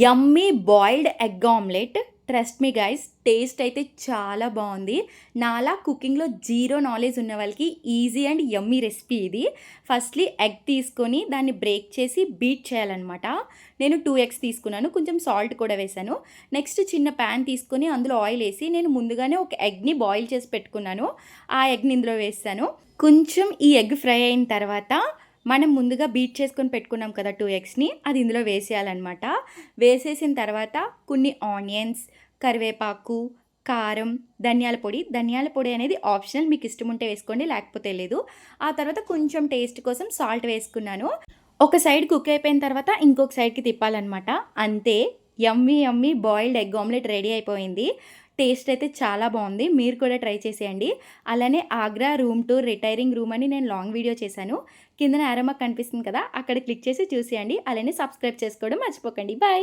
యమ్మీ boiled egg omelette. Trust me guys, taste అయితే చాలా బాగుంది. నాలా కుకింగ్లో జీరో నాలెడ్జ్ ఉన్న వాళ్ళకి ఈజీ అండ్ యమ్మీ రెసిపీ ఇది. ఫస్ట్లీ ఎగ్ తీసుకొని దాన్ని బ్రేక్ చేసి బీట్ చేయాలన్నమాట. నేను 2 ఎగ్స్ తీసుకున్నాను, కొంచెం సాల్ట్ కూడా వేసాను. నెక్స్ట్ చిన్న ప్యాన్ తీసుకొని అందులో ఆయిల్ వేసి నేను ముందుగానే ఒక ఎగ్ని బాయిల్ చేసి పెట్టుకున్నాను. ఆ ఎగ్ని ఇందులో వేసాను. కొంచెం ఈ ఎగ్ ఫ్రై అయిన తర్వాత మనం ముందుగా బీట్ చేసుకొని పెట్టుకున్నాం కదా 2 ఎగ్స్ని, అది ఇందులో వేసేయాలన్నమాట. వేసేసిన తర్వాత కొన్ని ఆనియన్స్, కరివేపాకు, కారం, ధనియాల పొడి అనేది ఆప్షనల్, మీకు ఇష్టం ఉంటే వేసుకోండి లేకపోతే లేదు. ఆ తర్వాత కొంచెం టేస్ట్ కోసం సాల్ట్ వేసుకున్నాను. ఒక సైడ్ కుక్ అయిపోయిన తర్వాత ఇంకొక సైడ్కి తిప్పాలన్నమాట. అంతే, యమ్మీ యమ్మీ బాయిల్డ్ ఎగ్ ఆమ్లెట్ రెడీ అయిపోయింది. టేస్ట్ అయితే చాలా బాగుంది, మీరు కూడా ట్రై చేసేయండి. అలానే Agra room tour retiring room అని నేను లాంగ్ వీడియో చేశాను, కిందన యారో మార్క్ కనిపిస్తుంది కదా, అక్కడ క్లిక్ చేసి చూసేయండి. అలానే సబ్స్క్రైబ్ చేసుకోవడం మర్చిపోకండి. బాయ్.